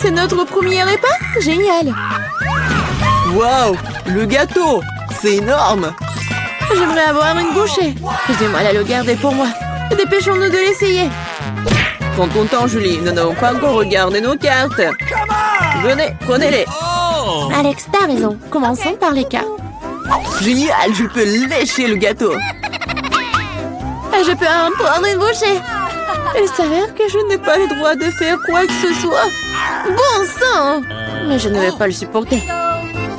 C'est notre premier repas? Génial! Waouh, le gâteau, c'est énorme. J'aimerais avoir une bouchée. J'ai du mal à le garder pour moi. Dépêchons-nous de l'essayer. Prends ton temps, Julie. Nous n'avons pas encore regardé nos cartes. Venez, prenez-les. Alex, t'as raison. Commençons par les cartes. Génial, je peux lécher le gâteau. Je peux en prendre une bouchée. Il s'avère que je n'ai pas le droit de faire quoi que ce soit. Bon sang! Mais je ne vais pas le supporter.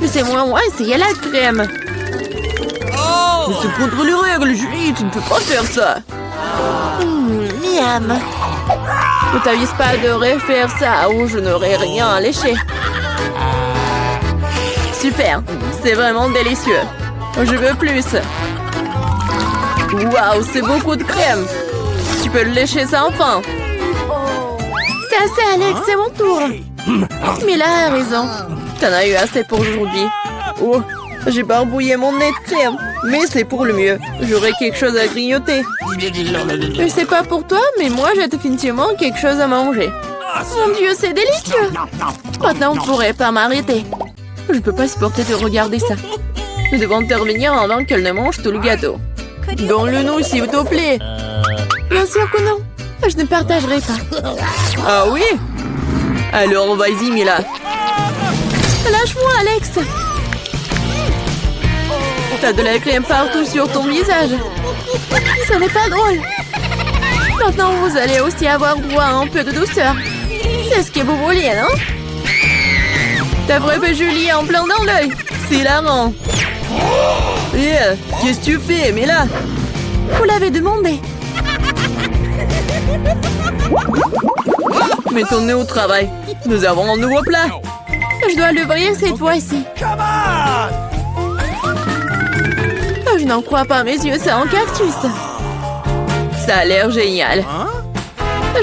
Laissez-moi essayer la crème. Mais c'est contre les règles, Julie. Tu ne peux pas faire ça. Miam. Ne t'avise pas de refaire ça ou je n'aurai rien à lécher. Super, c'est vraiment délicieux. Je veux plus. Waouh, c'est beaucoup de crème. Tu peux le lécher ça enfin. C'est assez, Alex, c'est mon tour. Mila a raison. T'en as eu assez pour aujourd'hui. Oh, j'ai barbouillé mon nez de crème. Mais c'est pour le mieux. J'aurai quelque chose à grignoter. Je sais pas pour toi, mais moi j'ai définitivement quelque chose à manger. Mon Dieu, c'est délicieux. Maintenant, on pourrait pas m'arrêter. Je peux pas supporter de regarder ça. Nous devons intervenir avant qu'elle ne mange tout le gâteau. Donne-le-nous, s'il te plaît. Bien sûr que non. Je ne partagerai pas. Ah oui? Alors, vas-y, Mila. Lâche-moi, Alex. T'as de la crème partout sur ton visage. Ce n'est pas drôle. Maintenant, vous allez aussi avoir droit à un peu de douceur. C'est ce que vous vouliez, non? T'as frappé Julie en plein dans l'œil. C'est hilarant. Yeah, qu'est-ce que tu fais, Mila? Vous l'avez demandé. Mets ton nez au travail. Nous avons un nouveau plat. Je dois l'ouvrir cette fois-ci. Je n'en crois pas mes yeux, c'est un cactus. Ça a l'air génial.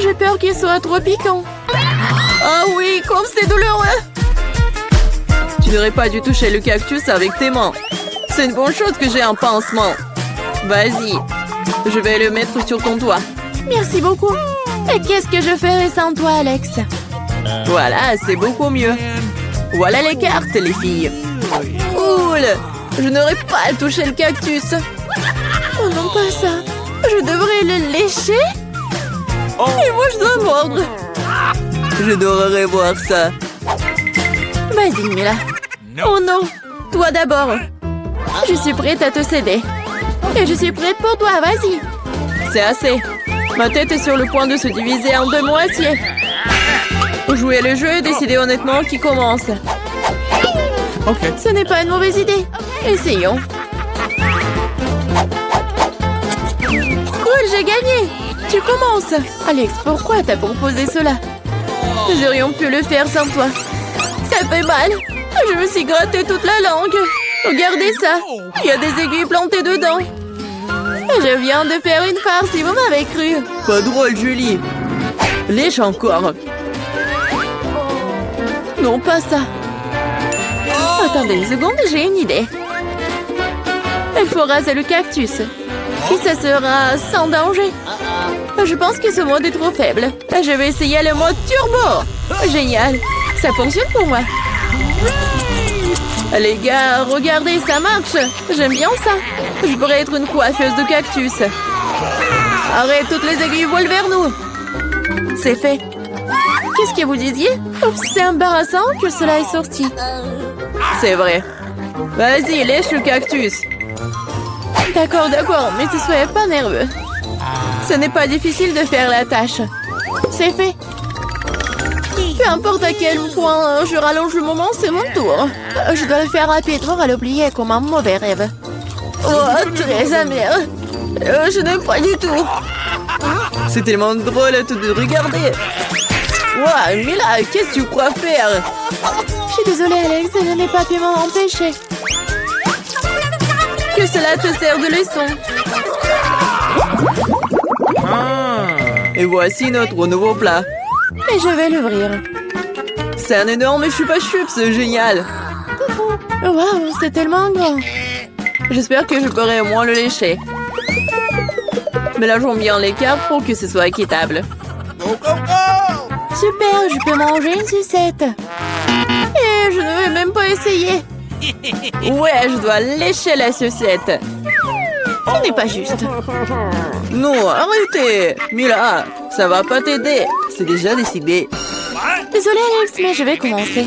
J'ai peur qu'il soit trop piquant. Ah oui, comme c'est douloureux. Tu n'aurais pas dû toucher le cactus avec tes mains. C'est une bonne chose que j'ai un pansement. Vas-y, je vais le mettre sur ton doigt. Merci beaucoup. Et qu'est-ce que je ferais sans toi, Alex? Voilà, c'est beaucoup mieux. Voilà les cartes, les filles. Cool. Je n'aurais pas touché le cactus. Oh non, pas ça. Je devrais le lécher? Et moi, je dois mordre. Je devrais voir ça. Vas-y, Mila. Oh non. Toi d'abord. Je suis prête à te céder. Et je suis prête pour toi, vas-y. C'est assez. Ma tête est sur le point de se diviser en deux moitiés. Jouer le jeu et décider honnêtement qui commence. Ok. Ce n'est pas une mauvaise idée. Essayons. Cool, j'ai gagné. Tu commences. Alex, pourquoi t'as proposé cela? Nous aurions pu le faire sans toi. Ça fait mal. Je me suis gratté toute la langue. Regardez ça. Il y a des aiguilles plantées dedans. Je viens de faire une farce, si vous m'avez cru. Pas drôle, Julie. Lèche encore. Non, pas ça. Attendez une seconde, j'ai une idée. Il faut raser le cactus. Et ça sera sans danger. Je pense que ce mode est trop faible. Je vais essayer le mode turbo. Génial. Ça fonctionne pour moi. Les gars, regardez, ça marche. J'aime bien ça. Je pourrais être une coiffeuse de cactus. Arrête, toutes les aiguilles volent vers nous. C'est fait. Qu'est-ce que vous disiez? Oups, c'est embarrassant que cela est sorti. C'est vrai. Vas-y, lèche le cactus. D'accord, mais ne soyez pas nerveux. Ce n'est pas difficile de faire la tâche. C'est fait. Peu importe à quel point je rallonge le moment, c'est mon tour. Je dois le faire rapidement à l'oublier comme un mauvais rêve. Oh, très amer. Je n'aime pas du tout. C'est tellement drôle à tout de regarder. Wow, Mila, qu'est-ce que tu crois faire? Je suis désolée, Alex, je n'ai pas pu m'en empêcher. Que cela te sert de leçon. Et voici notre nouveau plat. Et je vais l'ouvrir. C'est un énorme chupa-chups, c'est génial. Waouh, c'est tellement grand. J'espère que je pourrai au moins le lécher. Mélangeons bien les cartes pour que ce soit équitable. Super, je peux manger une sucette. Et je ne vais même pas essayer. Ouais, je dois lécher la sucette. Ce n'est pas juste. Non, arrêtez. Mila, ça va pas t'aider. C'est déjà décidé. Désolée Alex, mais je vais commencer.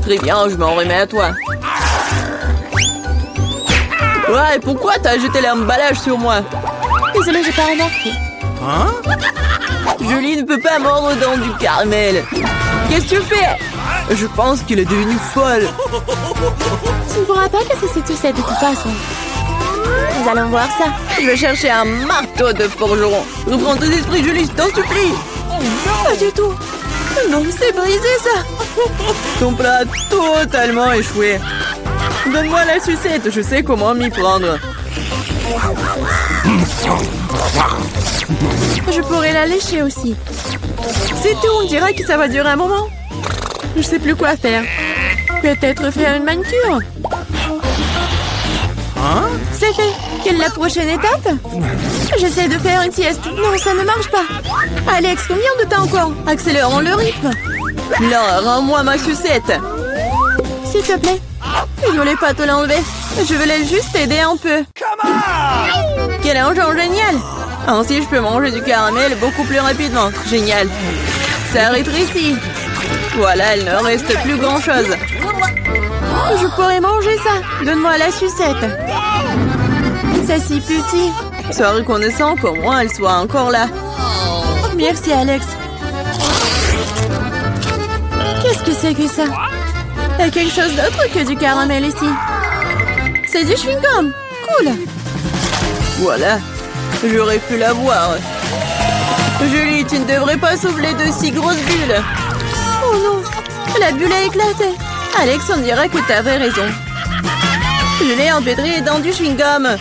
Très bien, je m'en remets à toi. Ouais, pourquoi t'as jeté l'emballage sur moi? Désolée, j'ai pas remarqué. Julie ne peut pas mordre dans du caramel. Qu'est-ce que tu fais? Je pense qu'il est devenu folle. Tu ne pourras pas casser cette sucette de toute façon. Nous allons voir ça. Je vais chercher un marteau de forgeron. Reprends tes esprits, Julie, je t'en supplie. Pas du tout. Non, c'est brisé ça. Ton plat a totalement échoué. Donne-moi la sucette, je sais comment m'y prendre. Je pourrais la lécher aussi. C'est tout, on dirait que ça va durer un moment. Je sais plus quoi faire. Peut-être faire une manucure. C'est fait. Quelle est la prochaine étape? J'essaie de faire une sieste. Non, ça ne marche pas. Alex, combien de temps encore? Accélérons le rythme. Là, rends-moi ma sucette. S'il te plaît. Je voulais pas te l'enlever. Je voulais juste t'aider un peu. Quel engin génial! Ainsi, je peux manger du caramel beaucoup plus rapidement. Génial. Ça rétrécit. Voilà, il ne reste plus grand-chose. Je pourrais manger ça. Donne-moi la sucette. C'est si petit. Sois reconnaissant qu'au moins elle soit encore là. Merci, Alex. Qu'est-ce que c'est que ça? Il y a quelque chose d'autre que du caramel ici. C'est du chewing-gum. Cool. Voilà. J'aurais pu l'avoir. Julie, tu ne devrais pas souffler de si grosses bulles. Oh non. La bulle a éclaté. Alex, on dirait que tu avais raison. Je l'ai empêtré dans du chewing-gum.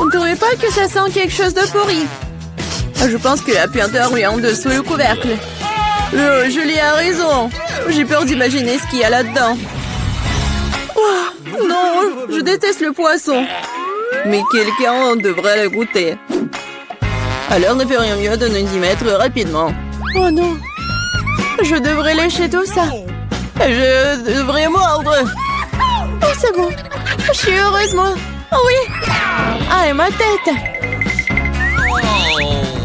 On ne trouvait pas que ça sent quelque chose de pourri? Je pense que la puanteur est en dessous le couvercle. Julie a raison. J'ai peur d'imaginer ce qu'il y a là-dedans. Oh, non, je déteste le poisson. Mais quelqu'un devrait le goûter. Alors ne fait rien mieux de nous y mettre rapidement. Oh non. Je devrais lécher tout ça. Je devrais mordre. Oh, c'est bon. Je suis heureuse, moi. Oh oui. Ah, et ma tête.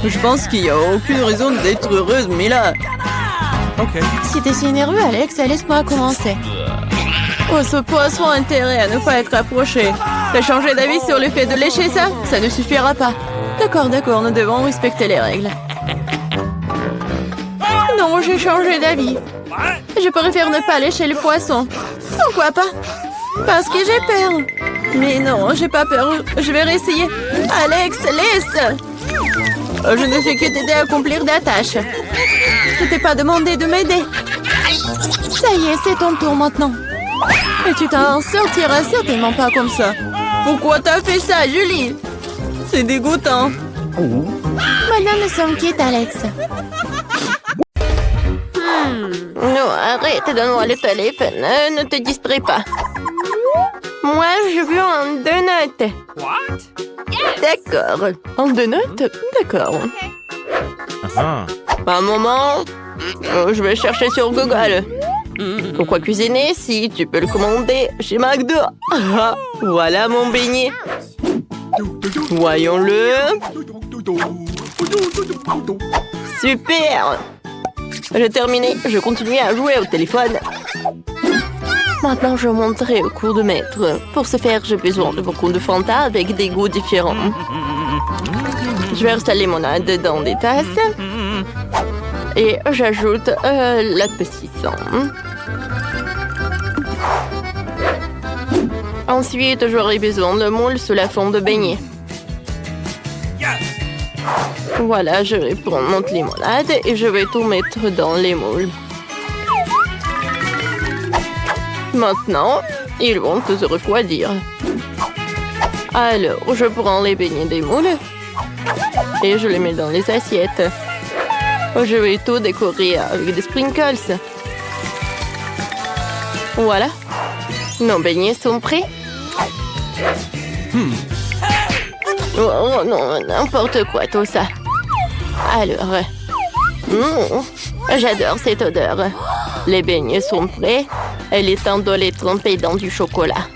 Je pense qu'il n'y a aucune raison d'être heureuse, mais là... Ok. Si t'es si nerveux, Alex, laisse-moi commencer. Oh, ce poisson a intérêt à ne pas être approché. T'as changé d'avis sur le fait de lécher ça? Ça ne suffira pas. D'accord, nous devons respecter les règles. Non, j'ai changé d'avis. Je préfère ne pas lécher le poisson. Pourquoi pas? Parce que j'ai peur. Mais non, j'ai pas peur. Je vais réessayer. Alex, laisse! Je ne fais que t'aider à accomplir des tâches. Je t'ai pas demandé de m'aider. Ça y est, c'est ton tour maintenant. Et tu t'en sortiras certainement pas comme ça. Pourquoi t'as fait ça, Julie? C'est dégoûtant. Maintenant, nous sommes quittes, Alex. Non, arrête, donne-moi le téléphone. Ne te distrais pas. Moi, je veux un donut. D'accord. Un donut? D'accord. Un moment. Je vais chercher sur Google. Pourquoi cuisiner si tu peux le commander chez McDo? Ah, voilà mon beignet. Voyons-le. Super. J'ai terminé. Je continue à jouer au téléphone. Maintenant, je monterai au cours de maître. Pour ce faire, j'ai besoin de beaucoup de Fanta avec des goûts différents. Je verse la limonade dans des tasses. Et j'ajoute l'appétissant. Ensuite, j'aurai besoin de moule sous la forme de beignet. Voilà, je vais prendre mon limonade et je vais tout mettre dans les moules. Maintenant, ils vont tous refroidir. Alors, je prends les beignets des moules et je les mets dans les assiettes. Je vais tout décorer avec des sprinkles. Voilà. Nos beignets sont prêts. Oh non, n'importe quoi tout ça. Alors, J'adore cette odeur. Les beignets sont prêts. Il est temps de les tremper dans du chocolat.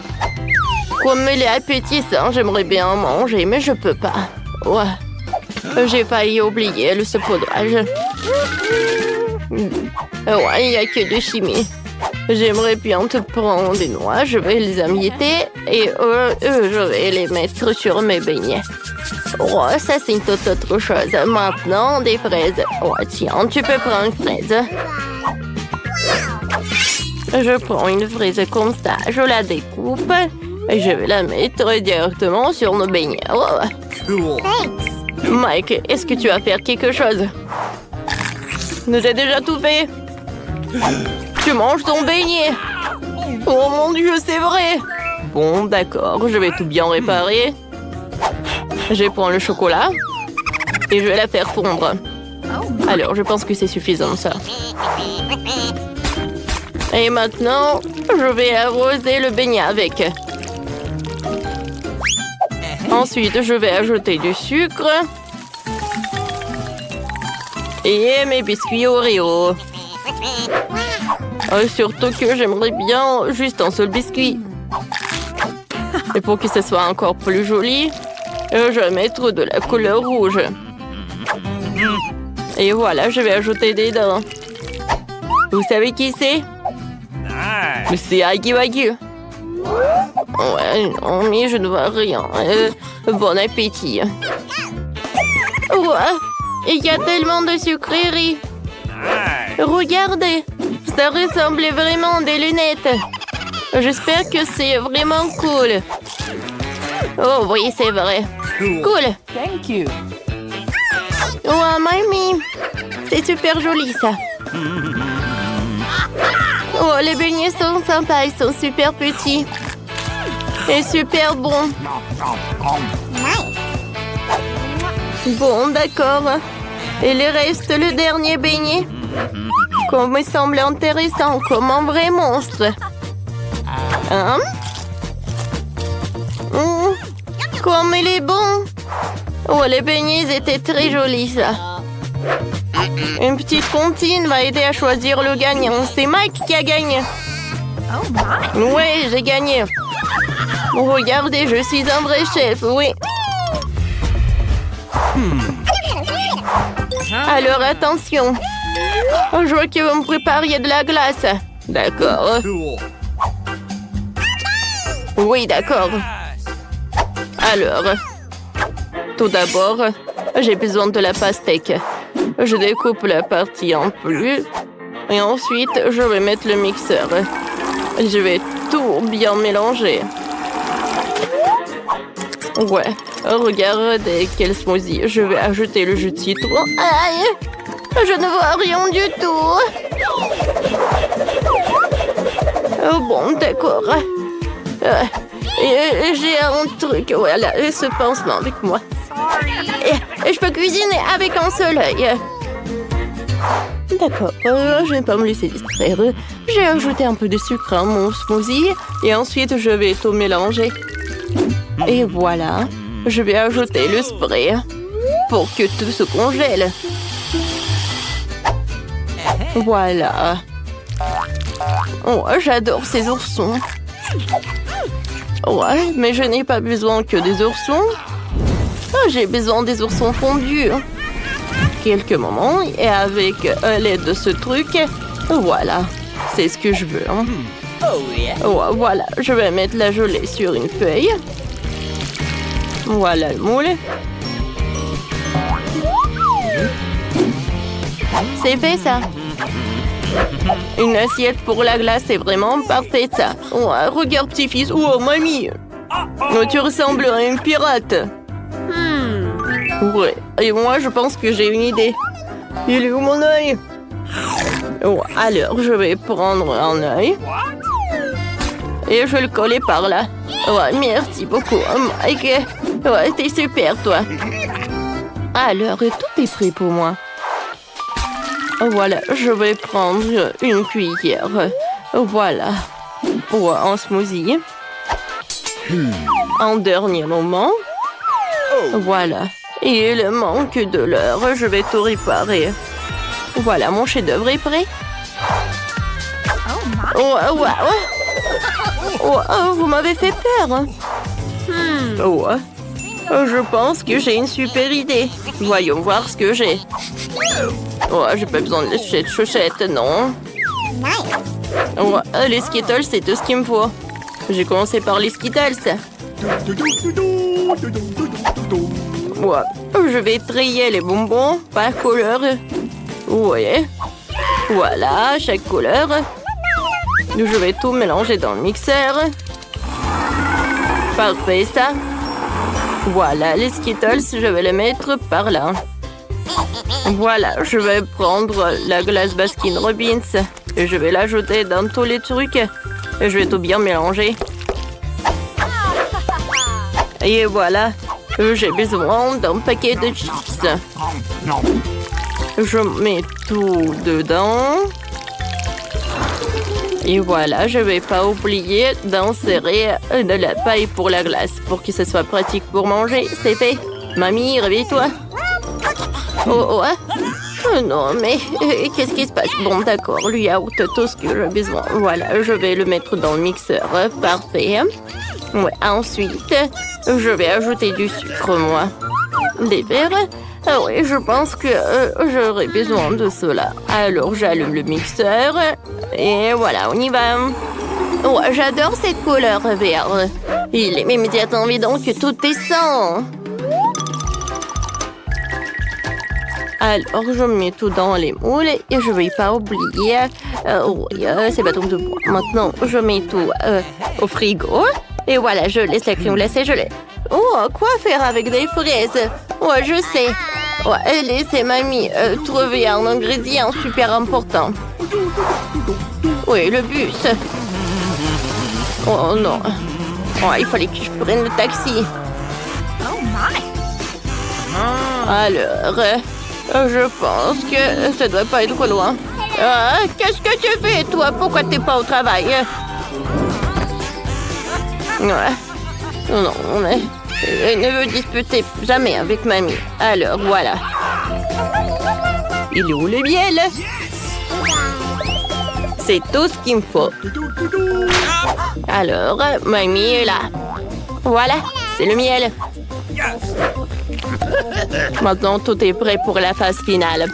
Comme il est appétissant, j'aimerais bien en manger, mais je peux pas. Ouais. J'ai failli oublier le saupoudrage. Ouais, il n'y a que de chimie. J'aimerais bien te prendre des noix, je vais les amietter et je vais les mettre sur mes beignets. Oh, ça c'est une toute autre chose. Maintenant, des fraises. Oh, tiens, tu peux prendre une fraise. Je prends une fraise comme ça, je la découpe et je vais la mettre directement sur nos beignets. Oh. Mike, est-ce que tu vas faire quelque chose? J'ai déjà tout fait. Tu manges ton beignet. Oh mon Dieu, c'est vrai. Bon, d'accord, je vais tout bien réparer. Je prends le chocolat et je vais la faire fondre. Alors, je pense que c'est suffisant, ça. Et maintenant, je vais arroser le beignet avec. Ensuite, je vais ajouter du sucre. Et mes biscuits Oreo. Surtout que j'aimerais bien juste un seul biscuit. Et pour que ce soit encore plus joli, je vais mettre de la couleur rouge. Et voilà, je vais ajouter des dents. Vous savez qui c'est? C'est Aggy Waggy. Ouais, non, mais je ne vois rien. Bon appétit. Ouais, il y a tellement de sucreries. Regardez, ça ressemble vraiment à des lunettes. J'espère que c'est vraiment cool. Oh oui, c'est vrai. Cool. Thank you. Oh, mamie, c'est super joli ça. Oh, les beignets sont sympas, ils sont super petits. Et super bons. Bon, d'accord. Il reste le dernier beignet. Comme il semble intéressant, comme un vrai monstre. Hein? Comme il est bon. Oh, les beignets étaient très jolis, ça. Une petite comptine va aider à choisir le gagnant. C'est Mike qui a gagné. Oui, j'ai gagné. Regardez, je suis un vrai chef, oui. Alors, attention. Je veux que vous me prépariez de la glace. D'accord. Oui, d'accord. Alors, tout d'abord, j'ai besoin de la pastèque. Je découpe la partie en plus. Et ensuite, je vais mettre le mixeur. Je vais tout bien mélanger. Ouais, regardez quel smoothie. Je vais ajouter le jus de citron. Aïe! Je ne vois rien du tout. Oh bon, d'accord. J'ai un truc, voilà, ce pansement avec moi. Et je peux cuisiner avec un seul œil. D'accord, je ne vais pas me laisser distraire. J'ai ajouté un peu de sucre à mon smoothie et ensuite je vais tout mélanger. Et voilà, je vais ajouter le spray pour que tout se congèle. Voilà. Oh, j'adore ces oursons. Ouais, mais je n'ai pas besoin que des oursons. J'ai besoin des oursons fondus. Quelques moments et avec l'aide de ce truc, voilà, c'est ce que je veux. Hein. Oh, voilà, je vais mettre la gelée sur une feuille. Voilà le moule. C'est fait ça. Une assiette pour la glace, c'est vraiment parfait ça. Oh, regarde petit-fils. Oh, mamie. Oh, tu ressembles à une pirate. Ouais, et moi je pense que j'ai une idée. Il est où mon œil? Oh, alors je vais prendre un œil. Et je vais le coller par là. Ouais, merci beaucoup, Mike. Ouais, t'es super, toi. Alors, tout est prêt pour moi. Voilà, je vais prendre une cuillère. Voilà, pour un smoothie. En dernier moment. Voilà. Et il manque de l'heure, je vais tout réparer. Voilà, mon chef-d'œuvre est prêt. Oh, vous m'avez fait peur. Oh, je pense que j'ai une super idée. Voyons voir ce que j'ai. Oh, j'ai pas besoin de cette chaussette, non. Oh, les Skittles, c'est tout ce qu'il me faut. J'ai commencé par les Skittles. Ouais. Je vais trier les bonbons par couleur. Ouais. Voilà, chaque couleur. Je vais tout mélanger dans le mixeur. Parfait, ça. Voilà, les Skittles, je vais les mettre par là. Voilà, je vais prendre la glace Baskin Robbins et je vais l'ajouter dans tous les trucs. Et je vais tout bien mélanger. Et voilà, j'ai besoin d'un paquet de chips. Je mets tout dedans. Et voilà, je ne vais pas oublier d'insérer de la paille pour la glace pour que ce soit pratique pour manger. C'est fait. Mamie, réveille-toi. Oh, non, mais qu'est-ce qui se passe? Bon, d'accord, lui a tout ce que j'ai besoin. Voilà, je vais le mettre dans le mixeur. Parfait. Ouais, ensuite, je vais ajouter du sucre, moi. Des verres? Ah oui, je pense que j'aurai besoin de cela. Alors, j'allume le mixeur. Et voilà, on y va. Oh, j'adore cette couleur vert. Il est immédiatement évident que tout est sang. Alors, je mets tout dans les moules et je ne vais pas oublier ces bâtons de bois. Maintenant, je mets tout au frigo. Et voilà, je laisse la crème glacée gelée. Oh, quoi faire avec des fraises? Ouais, je sais. Ouais, laissez mamie trouver un ingrédient super important. Oui, le bus. Oh non. Oh, il fallait que je prenne le taxi. Alors, je pense que ça doit pas être loin. Qu'est-ce que tu fais, toi? Pourquoi t'es pas au travail? Ouais. Non, ne me disputez jamais avec mamie. Alors, voilà. Il est où le miel? C'est tout ce qu'il me faut. Alors, mamie est là. Voilà, c'est le miel. Maintenant, tout est prêt pour la phase finale.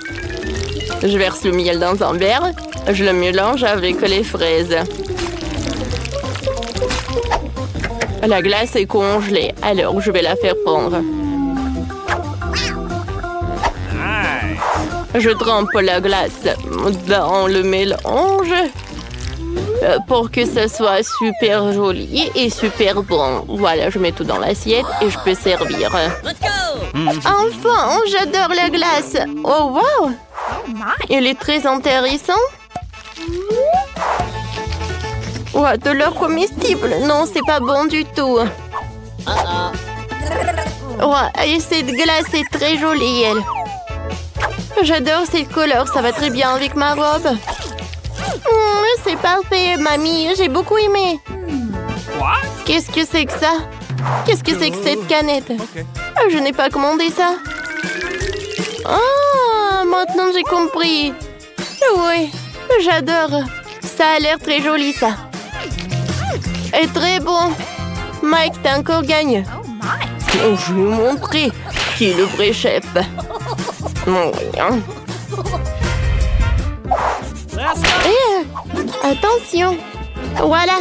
Je verse le miel dans un verre. Je le mélange avec les fraises. La glace est congelée, alors je vais la faire fondre. Je trempe la glace dans le mélange pour que ce soit super joli et super bon. Voilà, je mets tout dans l'assiette et je peux servir. Enfin, j'adore la glace. Oh, wow! Elle est très intéressante. Ouais, de l'or comestible. Non, c'est pas bon du tout. Ouais, et cette glace est très jolie, elle. J'adore cette couleur, ça va très bien avec ma robe. C'est parfait, mamie, j'ai beaucoup aimé. Qu'est-ce que c'est que ça? Qu'est-ce que c'est que cette canette? Je n'ai pas commandé ça. Ah, maintenant j'ai compris. Oui, j'adore. Ça a l'air très joli, ça. Et très bon. Mike, t'as encore gagné. Oh, je vais vous montrer qui est le vrai chef. Attention. Voilà.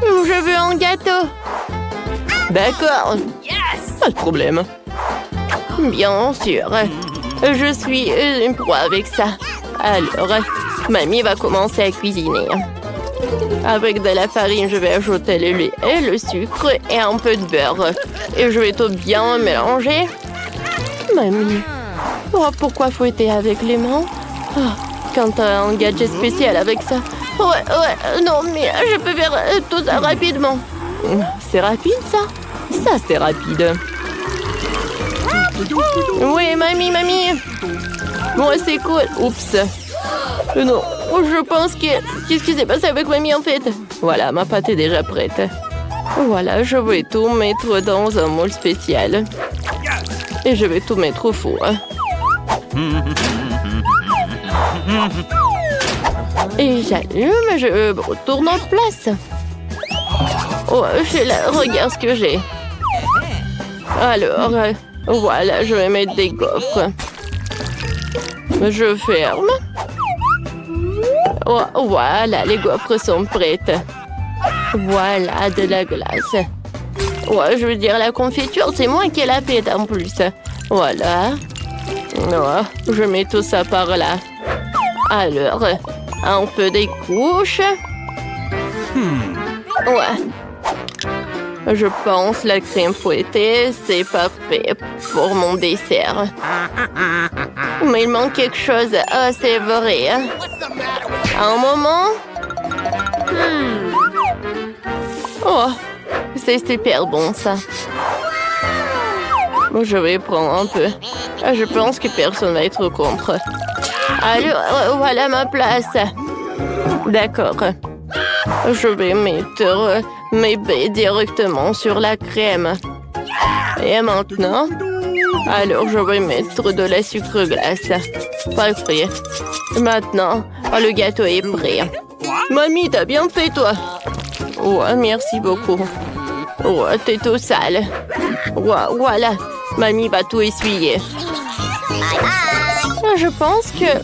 Je veux un gâteau. D'accord. Pas de problème. Bien sûr. Je suis une proie avec ça. Alors, mamie va commencer à cuisiner. Avec de la farine, je vais ajouter le lait et le sucre et un peu de beurre. Et je vais tout bien mélanger. Mamie, pourquoi fouetter avec les mains? Quand t'as un gadget spécial avec ça. Ouais, non, mais je peux faire tout ça rapidement. C'est rapide, ça? Ça, c'est rapide. Oui, mamie. Bon, c'est cool. Oups. Non, je pense que... Qu'est-ce qui s'est passé avec mamie, en fait? Voilà, ma pâte est déjà prête. Voilà, je vais tout mettre dans un moule spécial. Et je vais tout mettre au four. Et j'allume, je retourne en place. Oh, regarde ce que j'ai. Alors, voilà, je vais mettre des gaufres. Je ferme. Oh, voilà, les gaufres sont prêtes. Voilà, de la glace. Ouais, je veux dire, la confiture, c'est moi qui l'ai faite en plus. Voilà. Oh, je mets tout ça par là. Alors, un peu des couches. Ouais. Je pense la crème fouettée, c'est parfait pour mon dessert. Mais il manque quelque chose. Ah, c'est vrai. Un moment. Oh, c'est super bon ça. Je vais prendre un peu. Je pense que personne va être contre. Alors, voilà ma place. D'accord. Je vais mettre mes baies directement sur la crème. Et maintenant, alors je vais mettre de la sucre glace. Parfait. Maintenant, le gâteau est prêt. Mamie, t'as bien fait toi. Ouais, merci beaucoup. Ouais, t'es tout sale. Ouais, voilà. Mamie va tout essuyer. Je pense que...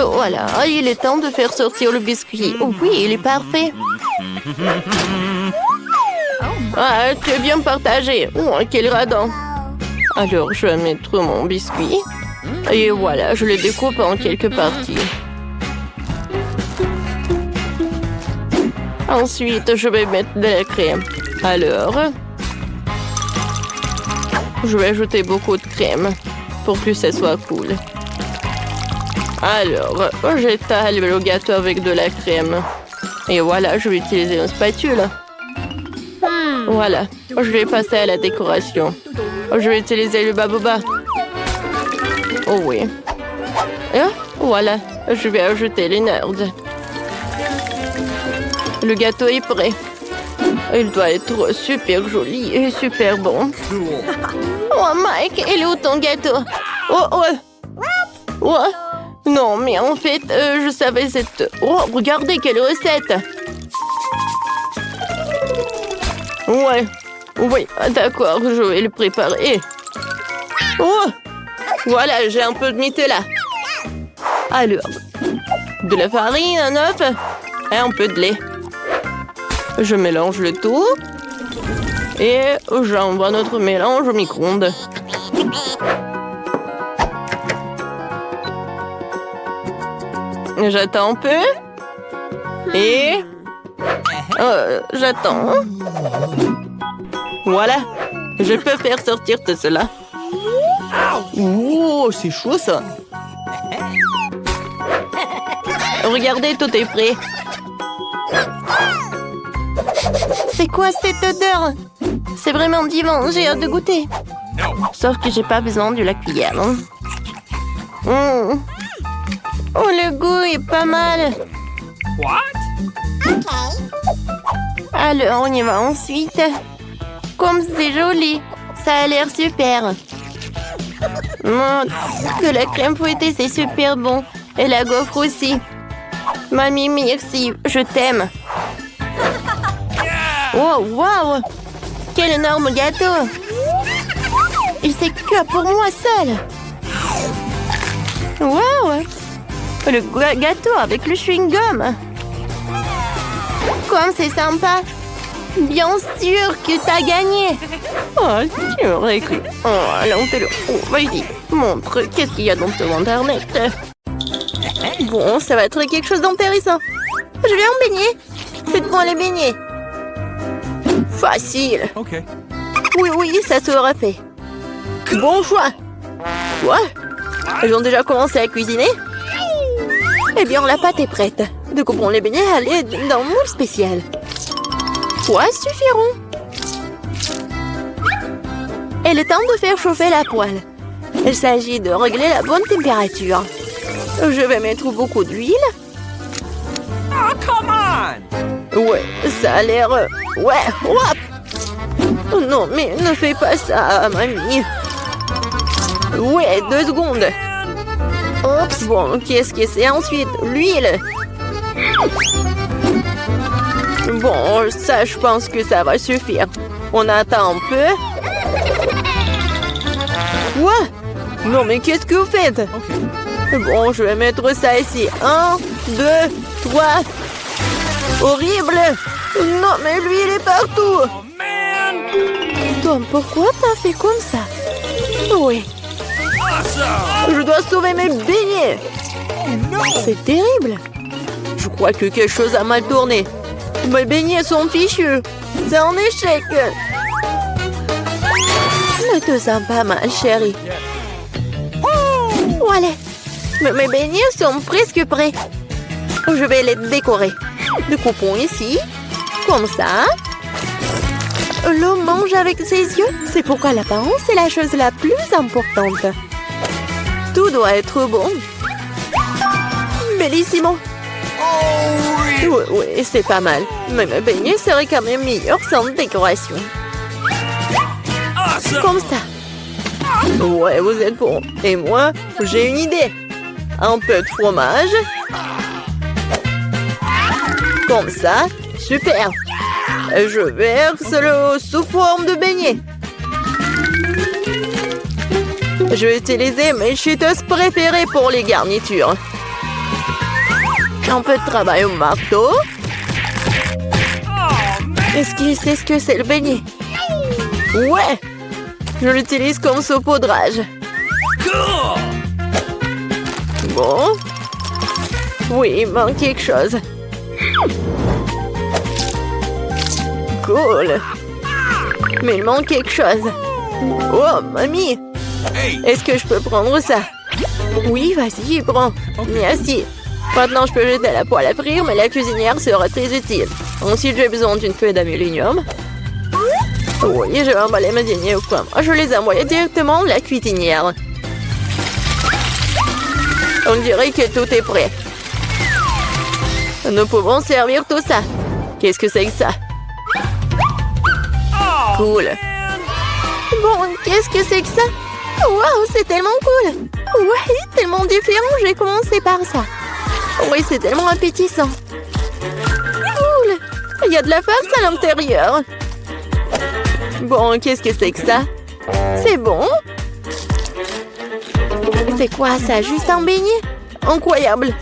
voilà, il est temps de faire sortir le biscuit. Oh, oui, il est parfait. Ah, tu es bien partagé. Oh, quel radin. Alors, je vais mettre mon biscuit. Et voilà, je le découpe en quelques parties. Ensuite, je vais mettre de la crème. Alors, je vais ajouter beaucoup de crème pour que ça soit cool. Alors, j'étale le gâteau avec de la crème. Et voilà, je vais utiliser une spatule. Voilà, je vais passer à la décoration. Je vais utiliser le baboba. Oh oui. Et voilà, je vais ajouter les nerds. Le gâteau est prêt. Il doit être super joli et super bon. Oh Mike, il est où ton gâteau? Oh, oh. Oh. Non, mais en fait, je savais cette... Oh, regardez quelle recette! Ouais, oui, d'accord, je vais le préparer. Oh! Voilà, j'ai un peu de Nutella. Alors, de la farine, un œuf et un peu de lait. Je mélange le tout. Et j'envoie notre mélange au micro-ondes. J'attends un peu. Et... j'attends. Voilà. Je peux faire sortir tout cela. Oh, c'est chaud ça. Regardez, tout est prêt. C'est quoi cette odeur? C'est vraiment divin, j'ai hâte de goûter. Sauf que j'ai pas besoin de la cuillère. Oh, le goût est pas mal. Alors, on y va ensuite. Comme c'est joli. Ça a l'air super. Que la crème fouettée, c'est super bon. Et la gaufre aussi. Mamie, merci. Je t'aime. Oh, wow! Quel énorme gâteau! Et c'est que pour moi seul! Wow! Le gâteau avec le chewing-gum! Comme c'est sympa! Bien sûr que t'as gagné! Oh, tu aurais cru! Oh, allons, vas-y, montre, qu'est-ce qu'il y a dans ton internet? Bon, ça va être quelque chose d'intéressant! Je vais en baigner! Faites-moi les beignets! Facile. Ok. Oui, ça sera fait. Bon choix. Quoi? Ils ont déjà commencé à cuisiner? Eh bien, la pâte est prête. Découpons les beignets à l'aide d'un moule spécial. Quoi suffiront? Il est temps de faire chauffer la poêle. Il s'agit de régler la bonne température. Je vais mettre beaucoup d'huile. Oh, come on! Ouais, ça a l'air... Ouais, hop! Non, mais ne fais pas ça, mamie. Ouais, 2 secondes. Oups, bon, qu'est-ce que c'est ensuite? L'huile. Bon, ça, je pense que ça va suffire. On attend un peu. Quoi? Non, mais qu'est-ce que vous faites? Bon, je vais mettre ça ici. 1, 2, 3. Horrible! Non, mais l'huile est partout! Tom, pourquoi t'as fait comme ça? Oui. Je dois sauver mes beignets! C'est terrible. Je crois que quelque chose a mal tourné. Mes beignets sont fichus. C'est un échec. Ne te sens pas mal, chérie. Voilà. Mais mes beignets sont presque prêts. Je vais les décorer. Découpons ici. Comme ça. L'homme mange avec ses yeux. C'est pourquoi l'apparence est la chose la plus importante. Tout doit être bon. Bellissimo. Oui, c'est pas mal. Mais mes beignets seraient quand même meilleurs sans décoration. Comme ça. Ouais, vous êtes bon. Et moi, j'ai une idée. Un peu de fromage. Comme ça. Super. Je verse le sous forme de beignet. Je vais utiliser mes cheetos préférées pour les garnitures. Un peu de travail au marteau. Est-ce qu'il sait ce que c'est le beignet? Ouais. Je l'utilise comme saupoudrage. Bon. Oui, il manque quelque chose. Cool. Mais il manque quelque chose. Oh, mamie. Est-ce que je peux prendre ça? Oui, vas-y, prends. Merci. Maintenant, je peux jeter la poêle à frire, mais la cuisinière sera très utile. Ensuite, j'ai besoin d'une feuille d'aluminium. Oui, je vais emballer mes beignets au coin. Je les envoie directement à la cuisinière. On dirait que tout est prêt. Nous pouvons servir tout ça. Qu'est-ce que c'est que ça? Cool. Bon, qu'est-ce que c'est que ça? Waouh, c'est tellement cool. Ouais, tellement différent. J'ai commencé par ça. Oui, c'est tellement appétissant. Cool. Il y a de la farce à l'intérieur. Bon, qu'est-ce que c'est que ça? C'est bon? C'est quoi ça? Juste un beignet? Incroyable.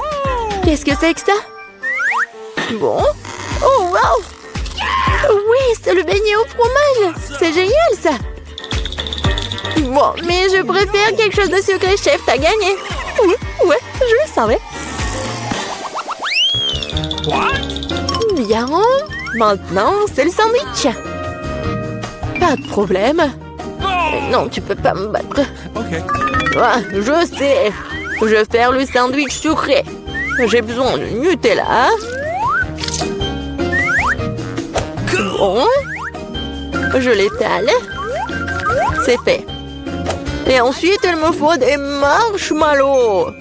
Qu'est-ce que c'est que ça? Bon. Oh, wow! Oui, c'est le beignet au fromage. C'est génial, ça. Bon, mais je préfère quelque chose de sucré, chef. T'as gagné. Oui, ouais, je le savais. Bien. Maintenant, c'est le sandwich. Pas de problème. Non, tu peux pas me battre. Ah, je sais. Je vais faire le sandwich sucré. J'ai besoin de Nutella. Bon. Je l'étale. C'est fait. Et ensuite, il me faut des marshmallows.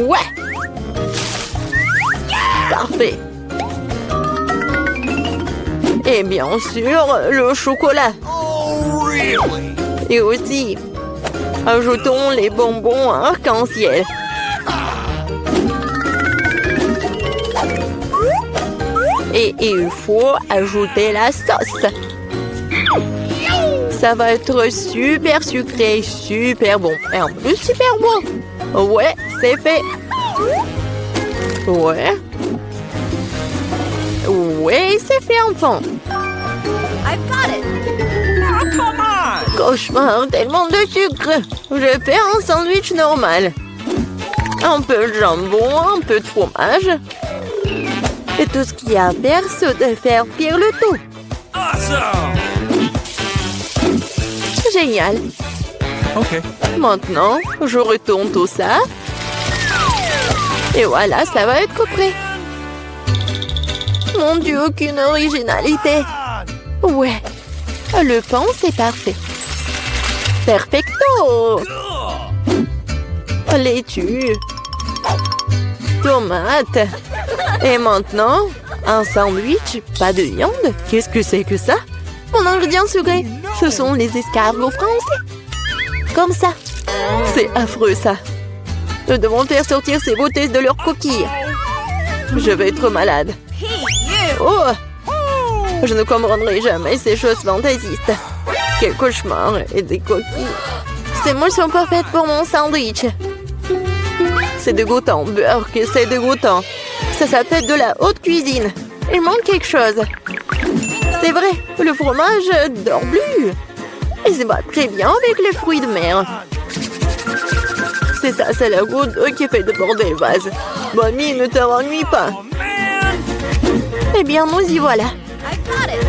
Ouais. Parfait. Et bien sûr, le chocolat. Et aussi, ajoutons les bonbons arc-en-ciel. Et il faut ajouter la sauce. Ça va être super sucré, super bon. Et en plus, super bon. Ouais, c'est fait. Ouais. Ouais, c'est fait, enfant. I've got it. Oh, come on. Cauchemar, tellement de sucre. Je vais faire un sandwich normal. Un peu de jambon, un peu de fromage. Et tout ce qu'il y a à faire, c'est de faire cuire le tout. Awesome. Génial. Okay. Maintenant, je retourne tout ça. Et voilà, ça va être prêt. Mon Dieu, aucune originalité. Ouais, le pain, c'est parfait. Perfecto. Laitue. Tomate. Et maintenant, un sandwich, pas de viande. Qu'est-ce que c'est que ça? Mon ingrédient secret, ce sont les escargots français. Comme ça. C'est affreux, ça. Nous devons faire sortir ces beautés de leurs coquilles. Je vais être malade. Oh! Je ne comprendrai jamais ces choses fantaisistes. Quel cauchemar et des coquilles. Ces moules sont parfaites pour mon sandwich. C'est dégoûtant, Burke, c'est dégoûtant. Ça s'appelle de la haute cuisine. Il manque quelque chose. C'est vrai, le fromage d'Orbleu. Il se bat très bien avec les fruits de mer. C'est ça, c'est la goutte d'eau qui fait déborder le vase. Mamie, ne t'ennuie pas. Eh bien, nous y voilà. I got it.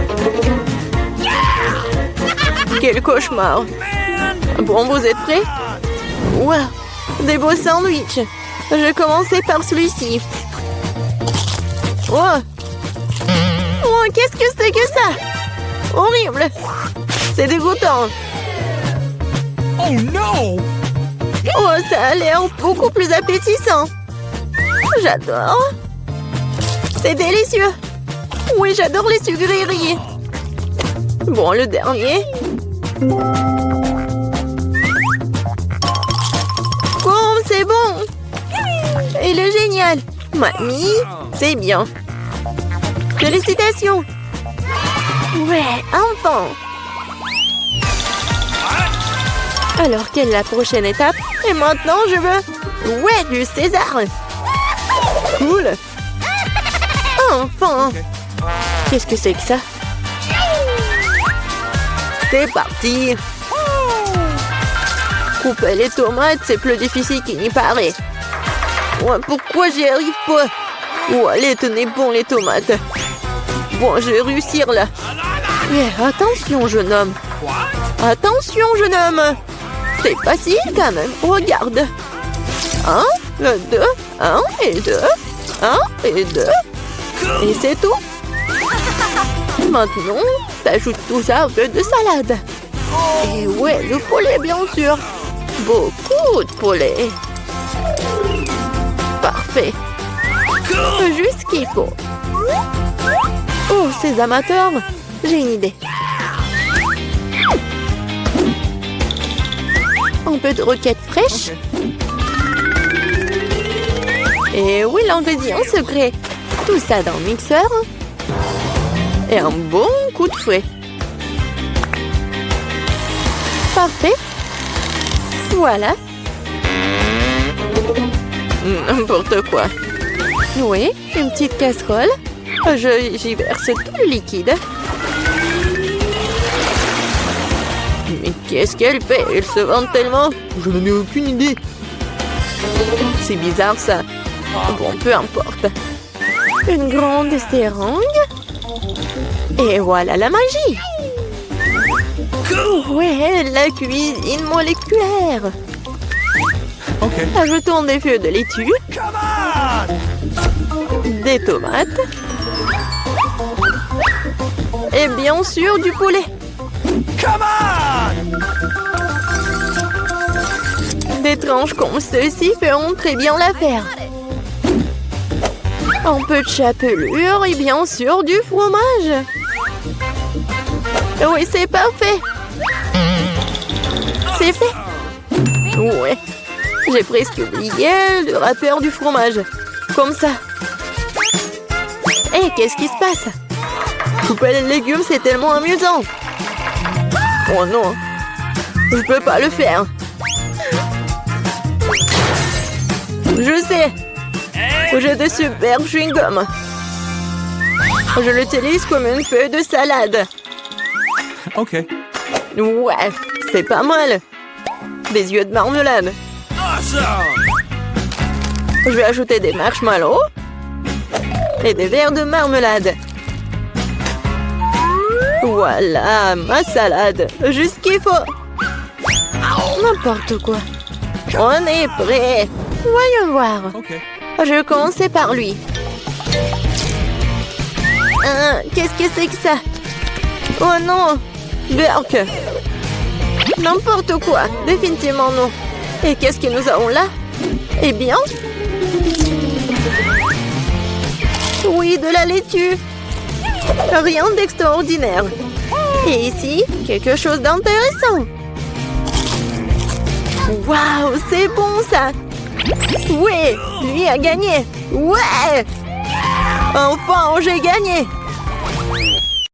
Quel cauchemar. Bon, vous êtes prêts? Wow, des beaux sandwichs. Je vais commencer par celui-ci. Oh, oh, qu'est-ce que c'est que ça? Horrible. C'est dégoûtant. Oh no! Oh, ça a l'air beaucoup plus appétissant. J'adore. C'est délicieux. Oui, j'adore les sucreries. Bon, le dernier. Oh, c'est bon. Il est génial. Mamie, c'est bien. Félicitations. Ouais, enfin. Alors, quelle est la prochaine étape? Et maintenant, je veux... Ouais, du César. Cool. Enfin. Qu'est-ce que c'est que ça? C'est parti. Couper les tomates, c'est plus difficile qu'il n'y paraît. Ouais, pourquoi j'y arrive pas? Oh, allez, tenez bon les tomates. Bon, je vais réussir là. Yeah, attention, jeune homme. Attention, jeune homme. C'est facile quand même. Regarde. 1, 2, 1 et 2. 1 et 2. Et c'est tout. Maintenant, t'ajoutes tout ça au peu de salade. Et ouais, le poulet, bien sûr. Beaucoup de poulet. Parfait. Juste ce qu'il faut. Oh, ces amateurs, j'ai une idée. Un peu de roquette fraîche. Et oui, l'ingrédient secret. Tout ça dans le mixeur. Et un bon coup de fouet. Parfait. Voilà. N'importe quoi. Oui, une petite casserole. J'y verse tout le liquide. Mais qu'est-ce qu'elle fait? Elle se vante tellement. Je n'en ai aucune idée. C'est bizarre ça. Bon, peu importe. Une grande seringue. Et voilà la magie. Ouais, la cuisine moléculaire. Okay. Ajoutons des feuilles de laitue. Des tomates. Et bien sûr du poulet. Des tranches comme ceci feront très bien l'affaire. Un peu de chapelure et bien sûr du fromage. Oui, c'est parfait. C'est fait. Ouais. J'ai presque oublié le rappeur du fromage. Comme ça. Hé, qu'est-ce qui se passe? Couper les légumes, c'est tellement amusant. Oh non. Je peux pas le faire. Je sais. J'ai de super chewing-gum. Je l'utilise comme une feuille de salade. Ok. Ouais, c'est pas mal. Des yeux de marmelade. Je vais ajouter des marshmallows et des verres de marmelade. Voilà, ma salade. Juste ce qu'il faut. N'importe quoi. On est prêt. Voyons voir. Ok. Je vais commencer par lui. Qu'est-ce que c'est que ça? Oh non, Burke. N'importe quoi, définitivement non. Et qu'est-ce que nous avons là? Eh bien... Oui, de la laitue. Rien d'extraordinaire. Et ici, quelque chose d'intéressant. Waouh, c'est bon ça! Oui, lui a gagné! Ouais! Enfin, j'ai gagné!